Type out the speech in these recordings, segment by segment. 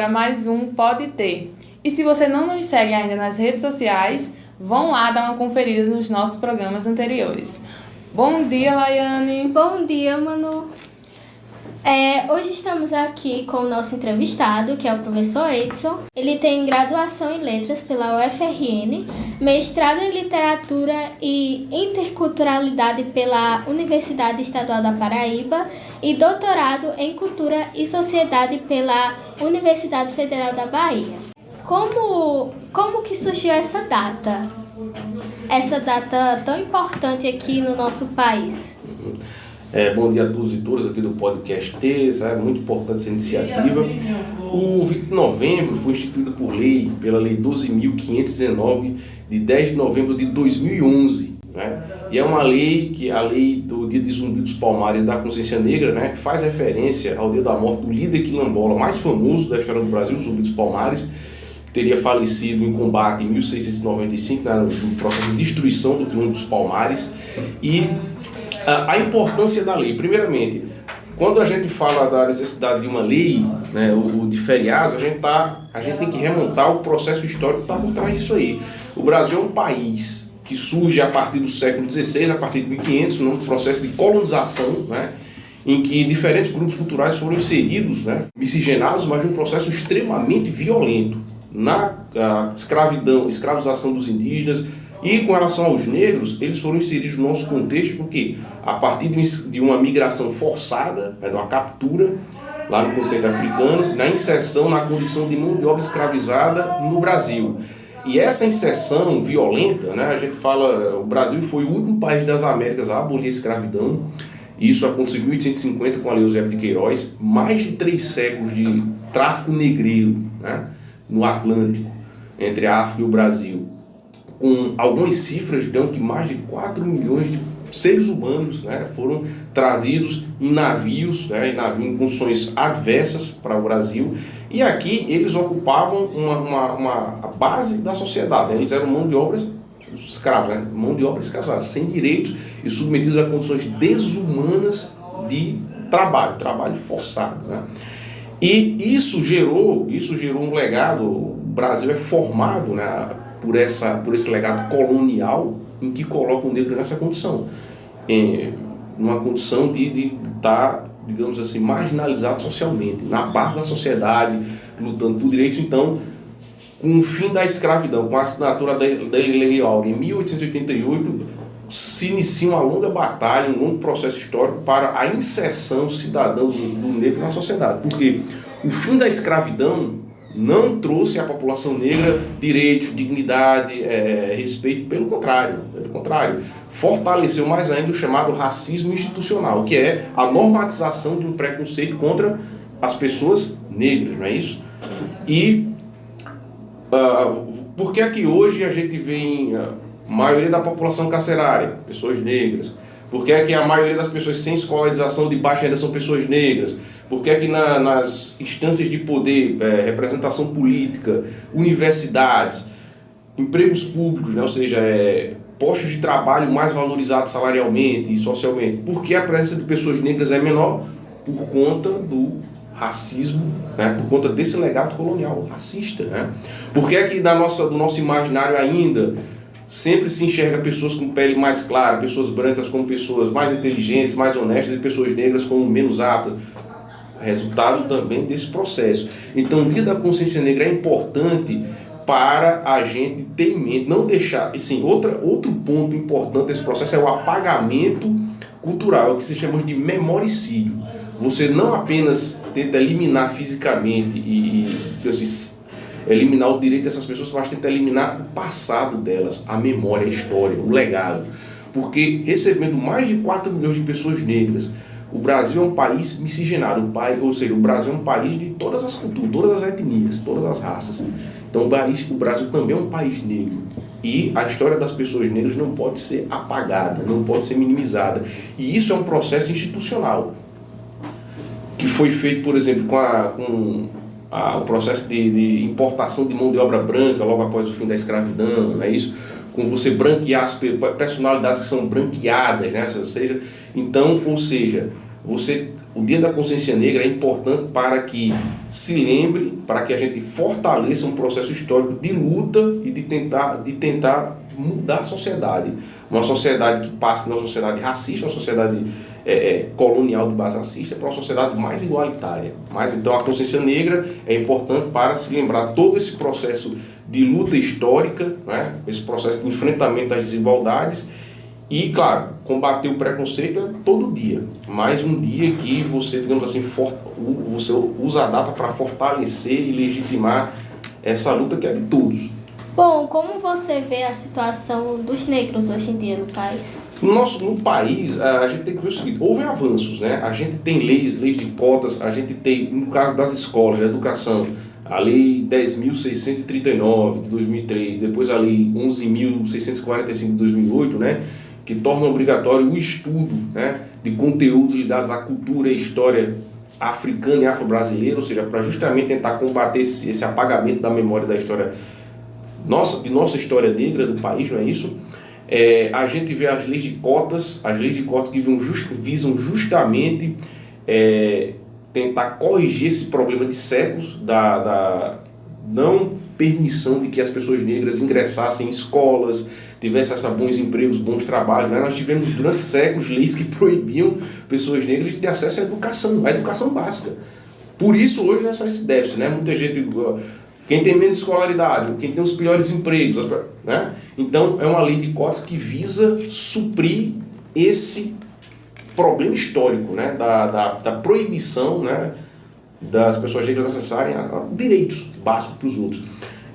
agora mais um Pode Ter. E se você não nos segue ainda nas redes sociais, vão lá dar uma conferida nos nossos programas anteriores. Bom dia, Laiane. Bom dia, Manu. Hoje estamos aqui com o nosso entrevistado, que é o professor Edson. Ele tem graduação em Letras pela UFRN, mestrado em Literatura e Interculturalidade pela Universidade Estadual da Paraíba e doutorado em Cultura e Sociedade pela Universidade Federal da Bahia. Como que surgiu essa data? Essa data tão importante aqui no nosso país? Bom dia a todos e todas aqui do podcast T, é muito importante essa iniciativa. O 20 de novembro foi instituído por lei, pela Lei 12.519, de 10 de novembro de 2011. Né? E é uma lei, que a lei do Dia de Zumbi dos Palmares da Consciência Negra, né, que faz referência ao dia da morte do líder quilombola mais famoso da história do Brasil, o Zumbi dos Palmares, que teria falecido em combate em 1695, no processo de destruição do Quilombo dos Palmares. E a importância da lei, primeiramente, quando a gente fala da necessidade de uma lei, né, ou de feriados, a gente tem que remontar o processo histórico que está por trás disso aí. O Brasil é um país que surge a partir do século XVI, a partir de 1500, num processo de colonização, né, em que diferentes grupos culturais foram inseridos, né, miscigenados, mas num processo extremamente violento na escravização dos indígenas. E com relação aos negros, eles foram inseridos no nosso contexto porque a partir de uma migração forçada, de uma captura lá no continente africano, na inserção na condição de mão de obra escravizada no Brasil. E essa inserção violenta, né, a gente fala, o Brasil foi o último país das Américas a abolir a escravidão. Isso aconteceu em 1850 com a Lei Eusébio de Queiroz, mais de 3 séculos de tráfico negreiro, né, no Atlântico, entre a África e o Brasil. Com algumas cifras, dão que mais de 4 milhões de seres humanos, né, foram trazidos em navios, né, em condições adversas para o Brasil. E aqui eles ocupavam a base da sociedade, né? Eles eram mão de obra escravos, né? Mão de obra escravizada, sem direitos e submetidos a condições desumanas de trabalho forçado, né? E isso gerou um legado. O Brasil é formado, né, por esse legado colonial em que coloca o negro nessa condição, numa condição de estar, digamos assim, marginalizado socialmente, na base da sociedade, lutando por direitos. Então, com o fim da escravidão, com a assinatura da Lei Áurea em 1888, se inicia uma longa batalha, um longo processo histórico para a inserção cidadã do negro na sociedade, porque o fim da escravidão não trouxe à população negra direitos, dignidade, respeito, pelo contrário, fortaleceu mais ainda o chamado racismo institucional, que é a normatização de um preconceito contra as pessoas negras, não é isso? E por que é que hoje a gente vê a maioria da população carcerária, pessoas negras? Por que é que a maioria das pessoas sem escolarização de baixa renda são pessoas negras? Por que é que nas instâncias de poder, representação política, universidades, empregos públicos, né, ou seja, postos de trabalho mais valorizados salarialmente e socialmente, por que a presença de pessoas negras é menor? Por conta do racismo, né, por conta desse legado colonial racista, né? Por que é que do nosso imaginário ainda sempre se enxerga pessoas com pele mais clara, pessoas brancas como pessoas mais inteligentes, mais honestas, e pessoas negras como menos aptas? Resultado também desse processo. Então, o Dia da Consciência Negra é importante para a gente ter em mente, não deixar, assim, outro ponto importante desse processo é o apagamento cultural, o que se chama de memoricídio. Você não apenas tenta eliminar fisicamente eliminar o direito dessas pessoas, mas tenta eliminar o passado delas, a memória, a história, o legado. Porque recebendo mais de 4 milhões de pessoas negras, o Brasil é um país miscigenado, ou seja, o Brasil é um país de todas as culturas, todas as etnias, todas as raças. Então o Brasil também é um país negro. E a história das pessoas negras não pode ser apagada, não pode ser minimizada. E isso é um processo institucional, que foi feito, por exemplo, com o processo de importação de mão de obra branca logo após o fim da escravidão, não é isso? Com você branquear as personalidades que são branqueadas, né? Ou seja, O Dia da Consciência Negra é importante para que se lembre, para que a gente fortaleça um processo histórico de luta e de tentar mudar a sociedade. Uma sociedade que passa de uma sociedade racista, uma sociedade colonial de base racista, para uma sociedade mais igualitária. Então a consciência negra é importante para se lembrar todo esse processo de luta histórica, né? Esse processo de enfrentamento às desigualdades e, claro, combater o preconceito é todo dia. Mais um dia que você, digamos assim, você usa a data para fortalecer e legitimar essa luta que é de todos. Bom, como você vê a situação dos negros hoje em dia no país? No país, a gente tem que ver o seguinte, houve avanços, né? A gente tem leis de cotas, a gente tem, no caso das escolas, da educação, a Lei 10.639 de 2003, depois a Lei 11.645 de 2008, né? Que torna obrigatório o estudo, né? De conteúdos ligados à cultura e história africana e afro-brasileira, ou seja, para justamente tentar combater esse apagamento da memória da história de nossa história negra do país, não é isso? A gente vê as leis de cotas que visam justamente tentar corrigir esse problema de séculos da não permissão de que as pessoas negras ingressassem em escolas, tivessem acesso a bons empregos, bons trabalhos, né? Nós tivemos durante séculos leis que proibiam pessoas negras de ter acesso à educação básica. Por isso hoje nós esse déficit, né? Muita gente, quem tem menos escolaridade, quem tem os piores empregos, né? Então é uma lei de cotas que visa suprir esse problema histórico, né? da proibição, né? Das pessoas negras acessarem a direitos básicos para os outros.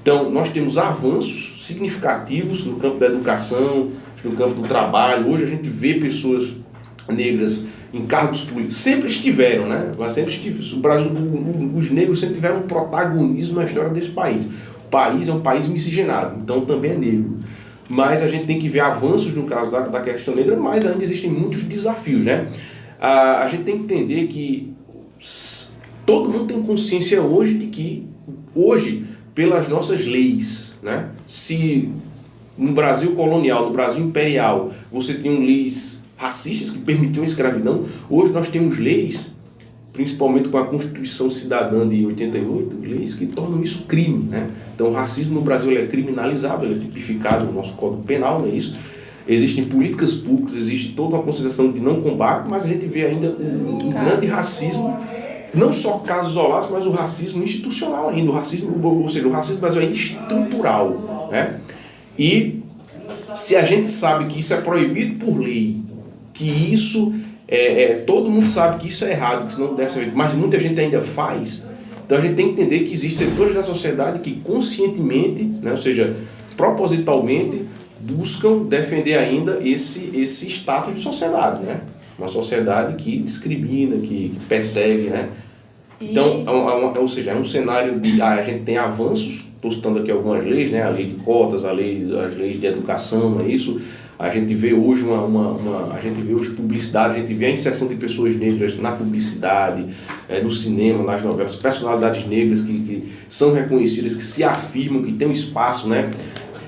Então, nós temos avanços significativos no campo da educação, no campo do trabalho. Hoje a gente vê pessoas negras em cargos políticos. Sempre estiveram, né? O Brasil, os negros sempre tiveram um protagonismo na história desse país. O país é um país miscigenado, então também é negro. Mas a gente tem que ver avanços no caso da questão negra, mas ainda existem muitos desafios, né? A gente tem que entender que todo mundo tem consciência hoje de que, pelas nossas leis, né? Se no Brasil colonial, no Brasil imperial, você tinha leis racistas que permitiam a escravidão, hoje nós temos leis, principalmente com a Constituição Cidadã de 88, leis que tornam isso crime, né? Então o racismo no Brasil ele é criminalizado, ele é tipificado no nosso Código Penal, não é isso? Existem políticas públicas, existe toda uma consideração de não combate, mas a gente vê ainda um grande racismo. Não só casos isolados, mas o racismo institucional ainda, ou seja, o racismo no Brasil é estrutural, né? E se a gente sabe que isso é proibido por lei, que isso todo mundo sabe que isso é errado, que isso não deve ser feito, mas muita gente ainda faz, então a gente tem que entender que existem setores da sociedade que conscientemente, né, ou seja, propositalmente, buscam defender ainda esse status de sociedade, né? Uma sociedade que discrimina, que persegue, né? Então, ou seja, é um cenário de... a gente tem avanços, estou citando aqui algumas leis, né? A lei de cotas, as leis de educação, é isso. A gente vê hoje a gente vê hoje publicidade, a gente vê a inserção de pessoas negras na publicidade, no cinema, nas novelas, personalidades negras que são reconhecidas, que se afirmam, que têm um espaço, né?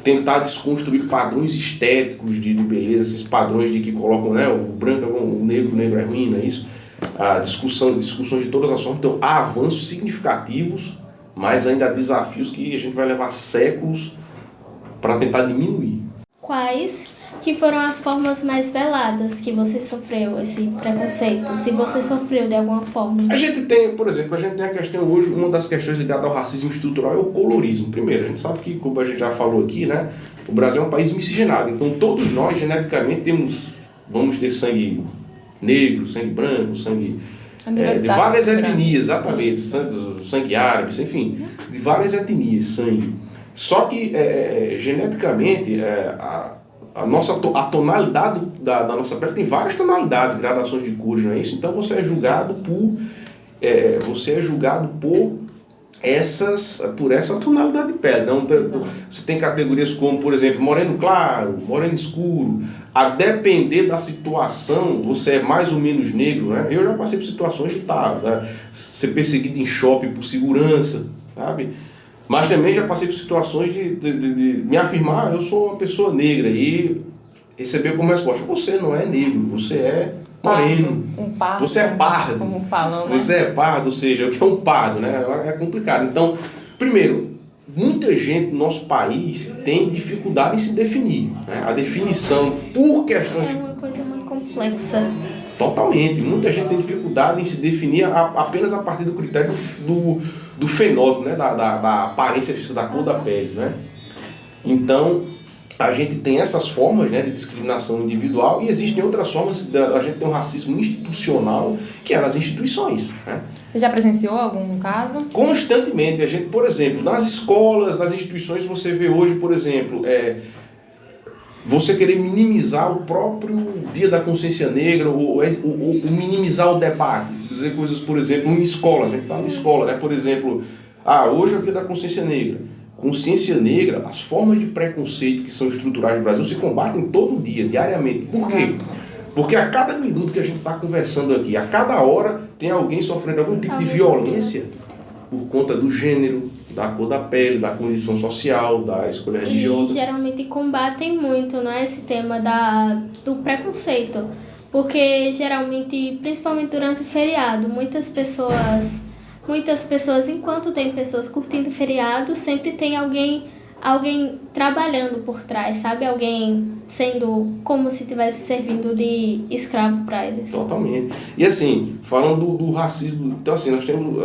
Tentar desconstruir padrões estéticos de beleza, esses padrões de que colocam, né, o branco é bom, o negro é ruim, não é isso? Discussões de todas as formas. Então há avanços significativos, mas ainda há desafios que a gente vai levar séculos para tentar diminuir. Quais que foram as formas mais veladas que você sofreu esse preconceito? Se você sofreu de alguma forma? A gente tem, por exemplo, a questão hoje, uma das questões ligadas ao racismo estrutural é o colorismo. Primeiro, a gente sabe que, como a gente já falou aqui, né, o Brasil é um país miscigenado, então todos nós geneticamente vamos ter sangue negro, sangue branco, sangue de várias etnias, exatamente, sangue árabe, enfim, de várias etnias, sangue. Só que geneticamente a tonalidade da nossa pele tem várias tonalidades, gradações de cores, não é isso? Então você é julgado por essa tonalidade de pele. Não? Você tem categorias como, por exemplo, moreno claro, moreno escuro. A depender da situação, você é mais ou menos negro, né? Eu já passei por situações de ser perseguido em shopping por segurança, sabe? Mas também já passei por situações de me afirmar, eu sou uma pessoa negra e recebeu como resposta: você não é negro, você é moreno, pardo, você é pardo, como falam, né? você é pardo, ou seja, o que é um pardo, né? É complicado. Então, primeiro, muita gente no nosso país tem dificuldade em se definir, né? A definição por questões É uma coisa muito complexa. Totalmente. Muita gente tem dificuldade em se definir apenas a partir do critério do fenótipo, né? Da aparência física, da cor da pele, né? Então, a gente tem essas formas, né, de discriminação individual, e existem outras formas. A gente tem um racismo institucional, que é nas instituições, né? Você já presenciou algum caso? Constantemente. A gente, por exemplo, nas escolas, nas instituições, você vê hoje, por exemplo, você querer minimizar o próprio Dia da Consciência Negra, ou minimizar o debate, dizer coisas, por exemplo, em escolas, a gente está na escola, né? Por exemplo, hoje é o Dia da Consciência Negra. Consciência negra, as formas de preconceito que são estruturais no Brasil se combatem todo dia, diariamente. Por quê? Porque a cada minuto que a gente está conversando aqui, a cada hora tem alguém sofrendo algum tipo de violência por conta do gênero, da cor da pele, da condição social, da escolha religiosa. E geralmente combatem muito, não é, esse tema do preconceito. Porque geralmente, principalmente durante o feriado, muitas pessoas, enquanto tem pessoas curtindo o feriado, sempre tem alguém trabalhando por trás, sabe? Alguém sendo como se estivesse servindo de escravo para eles. Totalmente. E assim, falando do racismo, então assim, nós temos...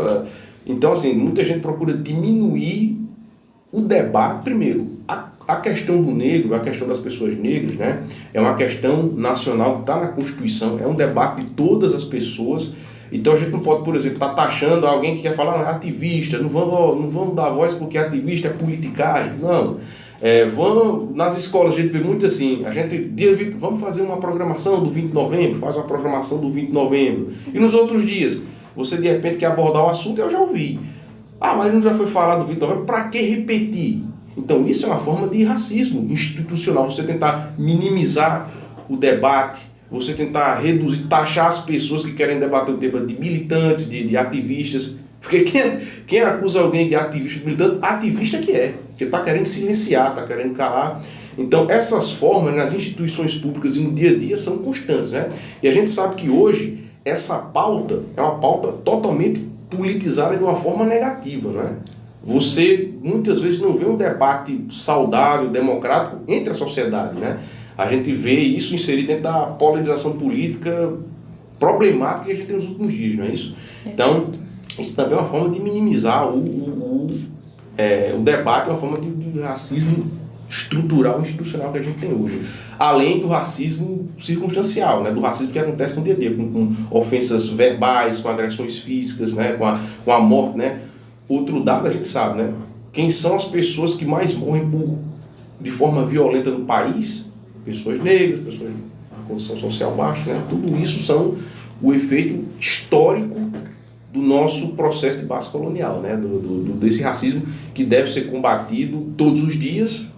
muita gente procura diminuir o debate. Primeiro, a questão do negro, a questão das pessoas negras, né, é uma questão nacional que está na Constituição, é um debate de todas as pessoas. Então a gente não pode, por exemplo, estar taxando alguém que quer falar, não, é ativista, não vamos dar voz porque ativista é politicagem. Não. Nas escolas a gente vê muito assim, vamos fazer uma programação do 20 de novembro, faz uma programação do 20 de novembro. E nos outros dias, você de repente quer abordar o assunto, eu já ouvi. Mas não já foi falado do 20 de novembro, para que repetir? Então isso é uma forma de racismo institucional, você tentar minimizar o debate, você tentar reduzir, taxar as pessoas que querem debater o tema de militantes, de ativistas. Porque quem acusa alguém de ativista, de militante, ativista que está querendo silenciar, está querendo calar. Então essas formas nas instituições públicas e no dia a dia são constantes, né? E a gente sabe que hoje essa pauta é uma pauta totalmente politizada de uma forma negativa, né? Você muitas vezes não vê um debate saudável, democrático entre a sociedade, né? A gente vê isso inserido dentro da polarização política problemática que a gente tem nos últimos dias, não é isso? Então, isso também é uma forma de minimizar o debate, uma forma de racismo estrutural e institucional que a gente tem hoje. Além do racismo circunstancial, né? Do racismo que acontece no dia a dia, com ofensas verbais, com agressões físicas, né? com a morte, né? Outro dado a gente sabe, né? Quem são as pessoas que mais morrem de forma violenta no país? Pessoas negras, pessoas com condição social baixa, né? Tudo isso são o efeito histórico do nosso processo de base colonial, né? Desse racismo que deve ser combatido todos os dias,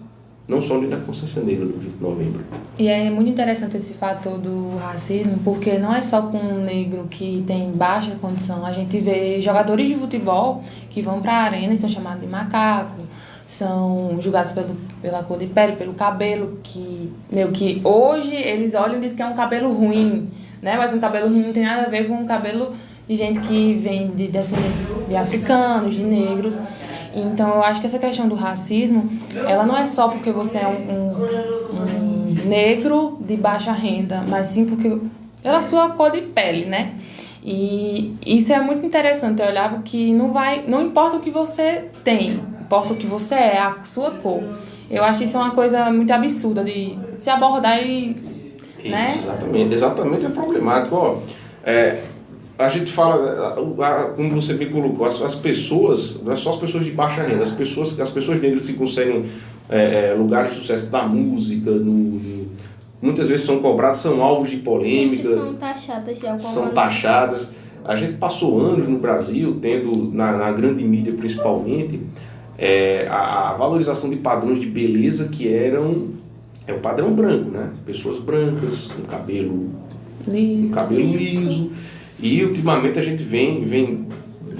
não só no Dia da Consciência Negra, do 20 de novembro. E é muito interessante esse fator do racismo, porque não é só com um negro que tem baixa condição. A gente vê jogadores de futebol que vão para a arena e são chamados de macaco, são julgados pela cor de pele, pelo cabelo, que hoje eles olham e dizem que é um cabelo ruim, né? Mas um cabelo ruim não tem nada a ver com um cabelo de gente que vem de descendência de africanos, de negros. Então eu acho que essa questão do racismo, ela não é só porque você é um negro de baixa renda, mas sim porque pela sua cor de pele, né? E isso é muito interessante, eu olhava que não importa o que você tem, importa o que você é, a sua cor. Eu acho isso uma coisa muito absurda de se abordar e... né? Exatamente, é problemático. Ó, a gente fala, como você me colocou, as pessoas, não é só as pessoas de baixa renda, as pessoas negras que conseguem lugares de sucesso da música, muitas vezes são cobradas, são alvos de polêmica. São taxadas de alguma maneira. São taxadas. A gente passou anos no Brasil, tendo, na grande mídia principalmente, a valorização de padrões de beleza que eram o padrão branco, né? Pessoas brancas, com cabelo liso. E ultimamente a gente vem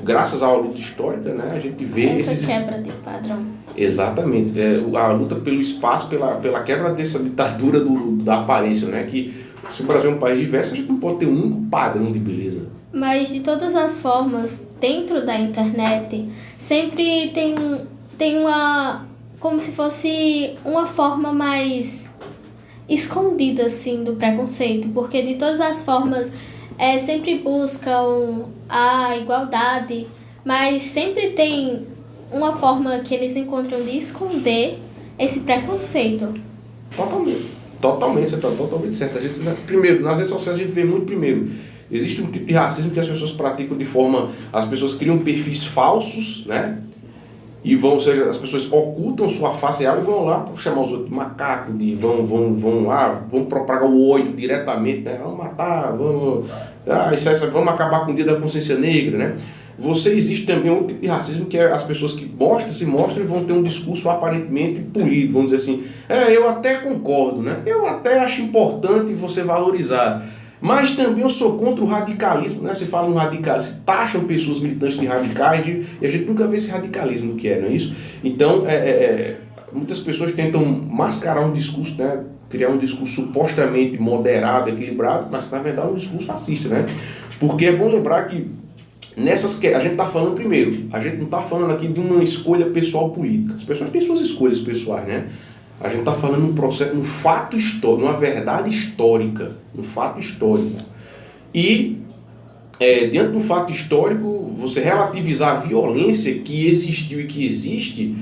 graças à luta histórica, né? A gente vê essa quebra de padrão. Exatamente. A luta pelo espaço, pela quebra dessa ditadura da aparência, né? Que se o Brasil é um país diverso, a gente não pode ter um único padrão de beleza. Mas, de todas as formas, dentro da internet, sempre tem uma... como se fosse uma forma mais escondida, assim, do preconceito. Porque, de todas as formas, sempre buscam a igualdade, mas sempre tem uma forma que eles encontram de esconder esse preconceito. Totalmente, você está totalmente certo. Primeiro, nas redes sociais a gente vê muito existe um tipo de racismo que as pessoas praticam de forma... As pessoas criam perfis falsos, né? E ou seja, as pessoas ocultam sua face real e vão lá para chamar os outros de macaco, vão propagar o ódio diretamente, né? Vamos matar, vamos acabar com o dia da consciência negra, né? Existe também outro tipo de racismo, que é as pessoas que se mostram e vão ter um discurso aparentemente polido, vamos dizer assim, eu até concordo, né? Eu até acho importante você valorizar, mas também eu sou contra o radicalismo, né? Se fala no radicalismo, se taxam pessoas militantes de radicais, e a gente nunca vê esse radicalismo do que não é isso? Então, muitas pessoas tentam mascarar um discurso, né? Criar um discurso supostamente moderado, equilibrado, mas na verdade é um discurso racista, né? Porque é bom lembrar que a gente está falando primeiro, a gente não está falando aqui de uma escolha pessoal política. As pessoas têm suas escolhas pessoais, né? A gente está falando de um processo, um fato histórico, uma verdade histórica, um fato histórico. E dentro de um fato histórico, você relativizar a violência que existiu e que existe,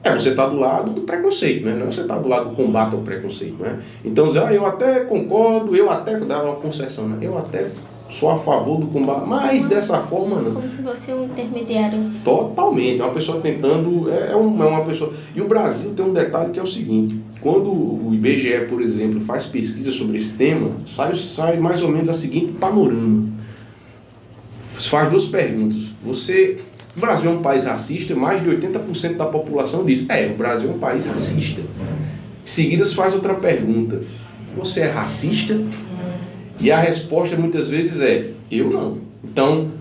você está do lado do preconceito, né? Não é você está do lado do combate ao preconceito, né? Então dizer, eu até concordo, eu até dar uma concessão, né? Eu até sou a favor do combate, mas dessa forma não. Como se fosse um intermediário. Totalmente, é uma pessoa tentando, uma pessoa... E o Brasil tem um detalhe que é o seguinte, quando o IBGE, por exemplo, faz pesquisa sobre esse tema, sai mais ou menos a seguinte panorama. Faz duas perguntas. O Brasil é um país racista? Mais de 80% da população diz, o Brasil é um país racista. Em seguida se faz outra pergunta, você é racista? E a resposta muitas vezes eu não. Então,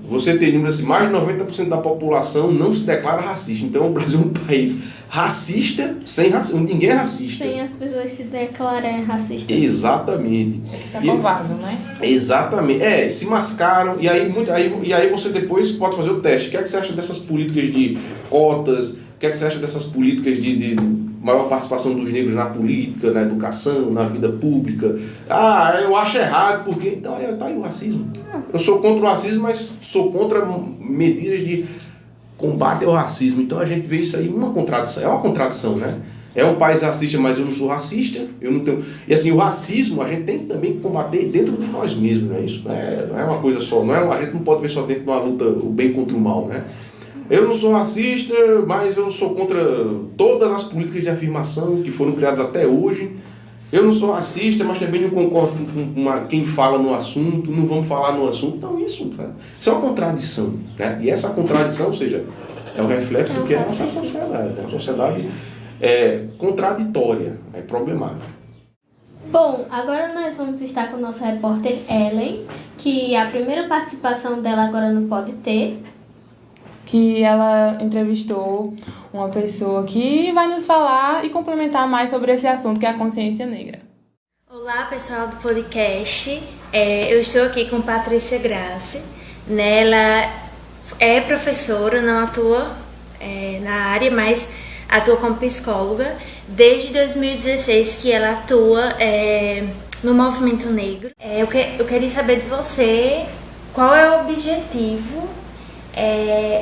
você tem número assim, mais de 90% da população não se declara racista. Então, o Brasil é um país racista, sem racismo. Ninguém é racista. Sem as pessoas se declararem racistas. Exatamente. Isso é covarde, né? Exatamente. Se mascaram. E aí você depois pode fazer o teste. O que é que você acha dessas políticas de cotas? O que é que você acha dessas políticas de maior participação dos negros na política, na educação, na vida pública? Eu acho errado, porque... Então, tá aí o racismo. Eu sou contra o racismo, mas sou contra medidas de combate ao racismo. Então, a gente vê isso aí uma contradição. É uma contradição, né? É um país racista, mas eu não sou racista. Eu não tenho... E assim, o racismo a gente tem também que combater dentro de nós mesmos, né? Isso não é uma coisa só. A gente não pode ver só dentro de uma luta o bem contra o mal, né? Eu não sou racista, mas eu sou contra todas as políticas de afirmação que foram criadas até hoje. Eu não sou racista, mas também não concordo com quem fala no assunto, não vamos falar no assunto. Então isso é uma contradição, né? E essa contradição, ou seja, é o reflexo do que é a nossa sociedade. É uma sociedade contraditória, problemática. Bom, agora nós vamos estar com a nossa repórter Ellen, que a primeira participação dela agora no Pode Ter. Que ela entrevistou uma pessoa que vai nos falar e complementar mais sobre esse assunto, que é a consciência negra. Olá, pessoal do podcast. Eu estou aqui com Patrícia Grace. Ela é professora, não atua na área, mas atua como psicóloga. Desde 2016 que ela atua no movimento negro. Eu queria saber de você qual é o objetivo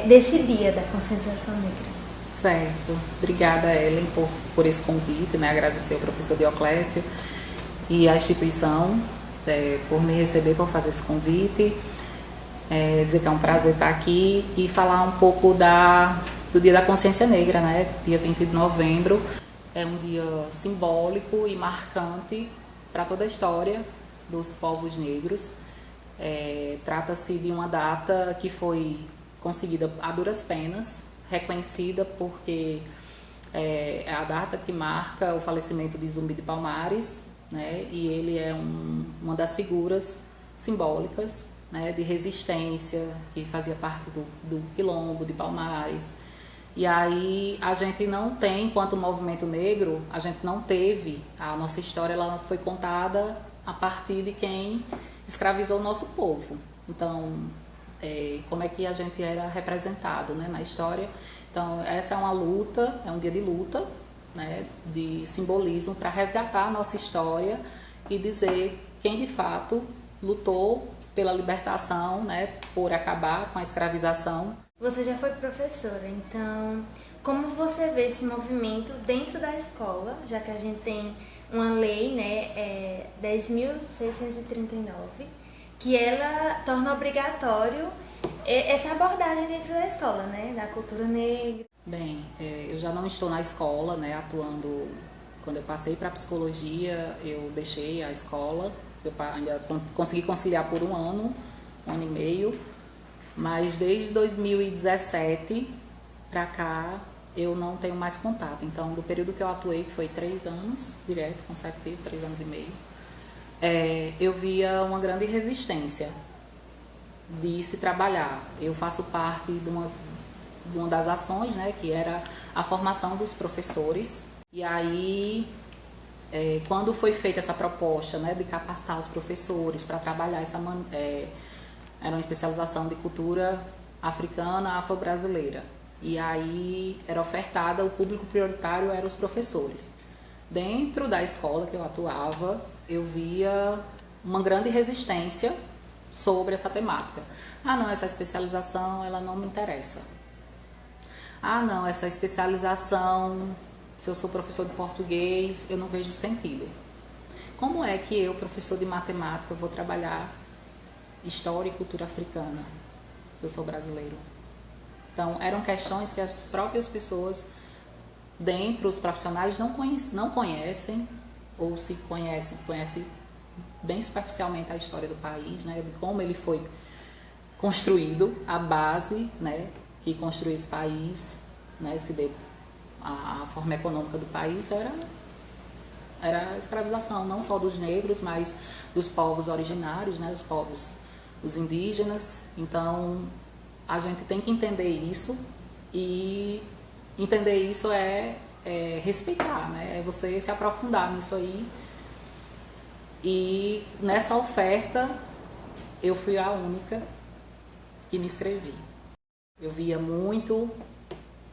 desse dia da conscientização negra. Certo. Obrigada, Ellen, por esse convite, né? Agradecer ao professor Dioclésio e à instituição por me receber, por fazer esse convite. Dizer que é um prazer estar aqui e falar um pouco do Dia da Consciência Negra, né? Dia 20 de novembro. É um dia simbólico e marcante para toda a história dos povos negros. Trata-se de uma data que foi conseguida a duras penas, reconhecida porque é a data que marca o falecimento de Zumbi de Palmares, né? E ele é uma das figuras simbólicas, né, de resistência, que fazia parte do Quilombo de Palmares, E aí a gente não tem, enquanto movimento negro, a gente não teve, a nossa história ela foi contada a partir de quem escravizou o nosso povo. Então, como é que a gente era representado, né, na história. Então, essa é uma luta, é um dia de luta, né, de simbolismo para resgatar a nossa história e dizer quem de fato lutou pela libertação, né, por acabar com a escravização. Você já foi professora, então como você vê esse movimento dentro da escola, já que a gente tem uma lei, né, 10.639, que ela torna obrigatório essa abordagem dentro da escola, né, da cultura negra? Bem, eu já não estou na escola, né, atuando. Quando eu passei para a psicologia, eu deixei a escola, eu ainda consegui conciliar por um ano e meio, mas desde 2017 para cá eu não tenho mais contato. Então, do período que eu atuei, que foi 3 anos, direto, consecutivo, 3 anos e meio, eu via uma grande resistência de se trabalhar. Eu faço parte de uma das ações, né, que era a formação dos professores. E aí, quando foi feita essa proposta, né, de capacitar os professores para trabalhar era uma especialização de cultura africana, afro-brasileira. E aí era ofertada, o público prioritário eram os professores. Dentro da escola que eu atuava, eu via uma grande resistência sobre essa temática. Ah, não, essa especialização, ela não me interessa. Ah, não, essa especialização, se eu sou professor de português, eu não vejo sentido. Como é que eu, professor de matemática, vou trabalhar história e cultura africana, se eu sou brasileiro? Então, eram questões que as próprias pessoas, dentro os profissionais, não conhecem, ou se conhecem bem superficialmente a história do país, né, de como ele foi construído, a base, né, que construiu esse país, né, a forma econômica do país era a escravização, não só dos negros, mas dos povos originários, né, os indígenas. Então, a gente tem que entender isso, e entender isso é respeitar, né, é você se aprofundar nisso aí. E nessa oferta, eu fui a única que me inscrevi. Eu via muito,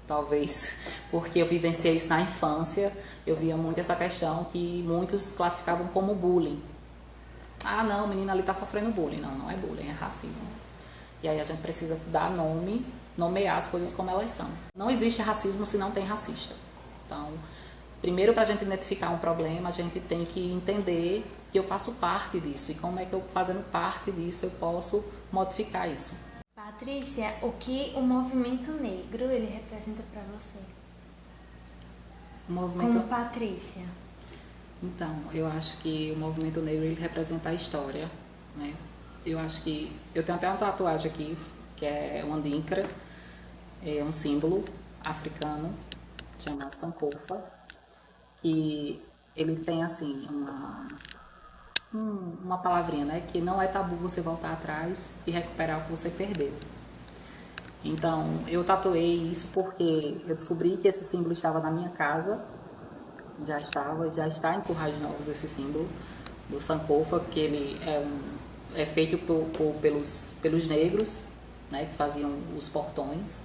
talvez porque eu vivenciei isso na infância, eu via muito essa questão que muitos classificavam como bullying. Ah, não, a menina ali está sofrendo bullying. Não, não é bullying, é racismo. E aí a gente precisa dar nome, nomear as coisas como elas são. Não existe racismo se não tem racista. Então, primeiro, para a gente identificar um problema, a gente tem que entender que eu faço parte disso. E como é que eu, fazendo parte disso, eu posso modificar isso. Patrícia, o que o movimento negro ele representa para você? Como Patrícia? Então, eu acho que o movimento negro ele representa a história, né? Eu acho que eu tenho até uma tatuagem aqui que é uma Adinkra, é um símbolo africano, chama Sankofa, que ele tem assim uma palavrinha, né, que não é tabu você voltar atrás e recuperar o que você perdeu. Então, eu tatuei isso porque eu descobri que esse símbolo estava na minha casa, já está em Currais Novos esse símbolo do Sankofa, que ele é feito pelos negros, né, que faziam os portões.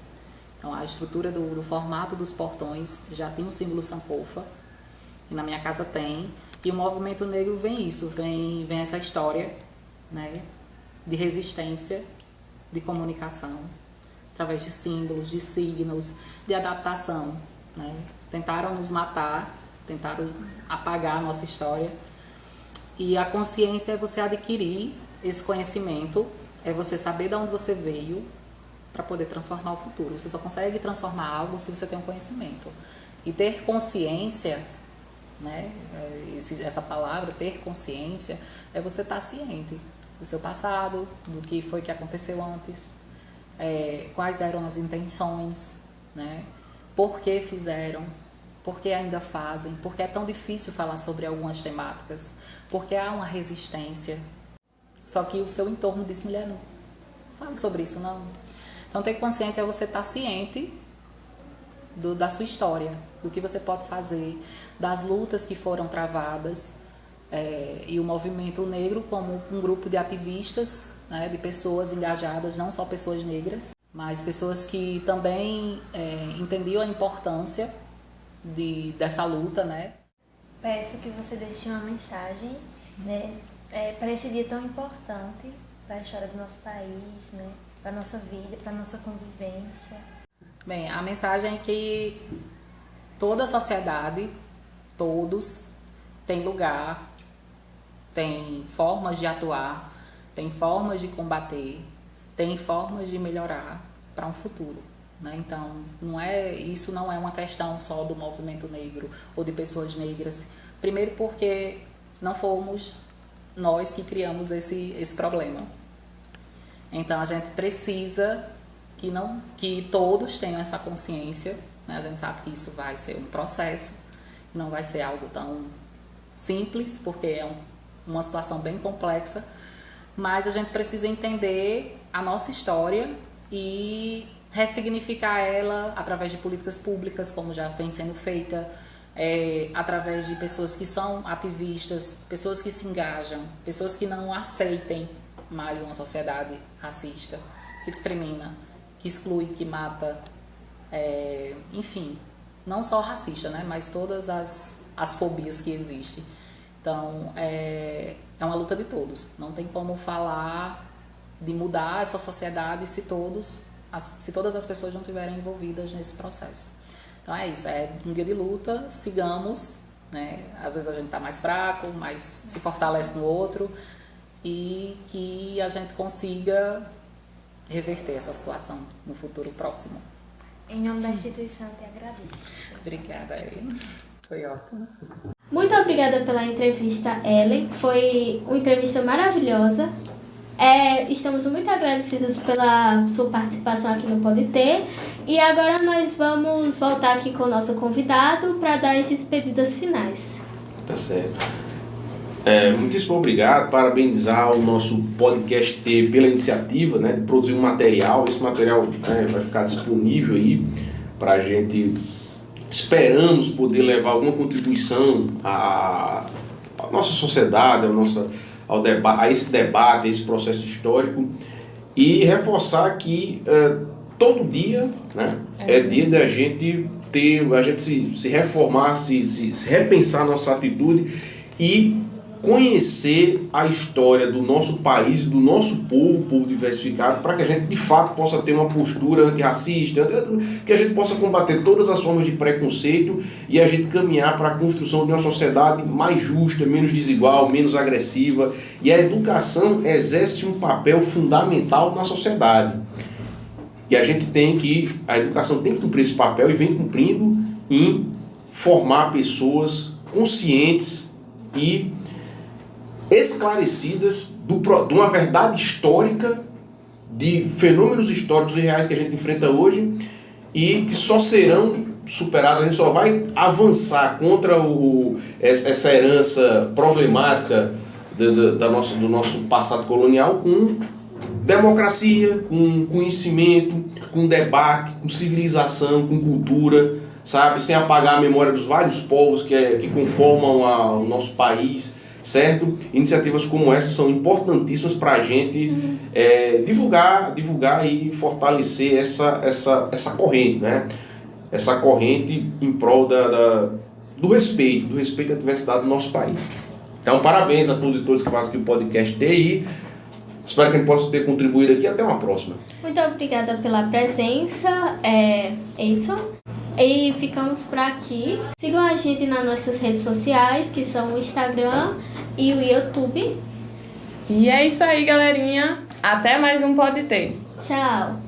Então, a estrutura do formato dos portões já tem o símbolo Sankofa, e na minha casa tem. E o movimento negro vem essa história, né, de resistência, de comunicação, através de símbolos, de signos, de adaptação, né? Tentaram nos matar, tentaram apagar a nossa história. E a consciência é você adquirir esse conhecimento, é você saber de onde você veio para poder transformar o futuro. Você só consegue transformar algo se você tem um conhecimento. E ter consciência, né? Essa palavra, ter consciência, é você estar ciente do seu passado, do que foi que aconteceu antes, quais eram as intenções, né? Por que fizeram, por que ainda fazem, por que é tão difícil falar sobre algumas temáticas, porque há uma resistência. Só que o seu entorno diz, mulher, não fale sobre isso, não. Então, ter consciência é você estar ciente da sua história, do que você pode fazer, das lutas que foram travadas, e o movimento negro como um grupo de ativistas, né, de pessoas engajadas, não só pessoas negras, mas pessoas que também entendiam a importância dessa luta, né? Peço que você deixe uma mensagem, né, para esse dia tão importante para a história do nosso país, né, para a nossa vida, para a nossa convivência. Bem, a mensagem é que toda a sociedade, todos, tem lugar, tem formas de atuar, tem formas de combater, tem formas de melhorar para um futuro, né? Então, isso não é uma questão só do movimento negro ou de pessoas negras. Primeiro porque não fomos nós que criamos esse problema. Então, a gente precisa que todos tenham essa consciência, né? A gente sabe que isso vai ser um processo, não vai ser algo tão simples, porque é uma situação bem complexa, mas a gente precisa entender a nossa história e ressignificar ela através de políticas públicas, como já vem sendo feita, através de pessoas que são ativistas, pessoas que se engajam, pessoas que não aceitem mais uma sociedade racista, que discrimina, que exclui, que mata, enfim, não só racista, né, mas todas as fobias que existem. Então, é uma luta de todos. Não tem como falar de mudar essa sociedade se todas as pessoas não estiverem envolvidas nesse processo. Então é isso, é um dia de luta, sigamos, né? Às vezes a gente está mais fraco, mas se fortalece no outro, e que a gente consiga reverter essa situação no futuro próximo. Em nome da instituição, te agradeço. Obrigada, Ellen. Foi ótimo. Muito obrigada pela entrevista, Ellen. Foi uma entrevista maravilhosa. Estamos muito agradecidos pela sua participação aqui no Pode Ter. E agora nós vamos voltar aqui com o nosso convidado para dar as despedidas finais. Tá certo. Muitíssimo obrigado, parabenizar o nosso podcast T pela iniciativa, né, de produzir um material. Esse material vai ficar disponível aí para a gente. Esperamos poder levar alguma contribuição à nossa sociedade, a esse debate, a esse processo histórico, e reforçar que todo dia, né, é dia da gente se reformar, se repensar a nossa atitude e conhecer a história do nosso país, do nosso povo diversificado, para que a gente de fato possa ter uma postura antirracista, que a gente possa combater todas as formas de preconceito e a gente caminhar para a construção de uma sociedade mais justa, menos desigual, menos agressiva. E a educação exerce um papel fundamental na sociedade. E a educação tem que cumprir esse papel e vem cumprindo em formar pessoas conscientes e esclarecidas de uma verdade histórica, de fenômenos históricos e reais que a gente enfrenta hoje e que só serão superados, a gente só vai avançar contra essa herança problemática do nosso passado colonial com democracia, com conhecimento, com debate, com civilização, com cultura, sabe? Sem apagar a memória dos vários povos que conformam o nosso país. Certo? Iniciativas como essa são importantíssimas para a gente divulgar e fortalecer essa corrente, né? Essa corrente em prol do respeito à diversidade do nosso país. Então, parabéns a todos e todas que fazem aqui o podcast e espero que a gente possa ter contribuído aqui. Até uma próxima. Muito obrigada pela presença, Edson. E ficamos por aqui. Sigam a gente nas nossas redes sociais, que são o Instagram e o YouTube. E é isso aí, galerinha. Até mais um Pode Ter. Tchau.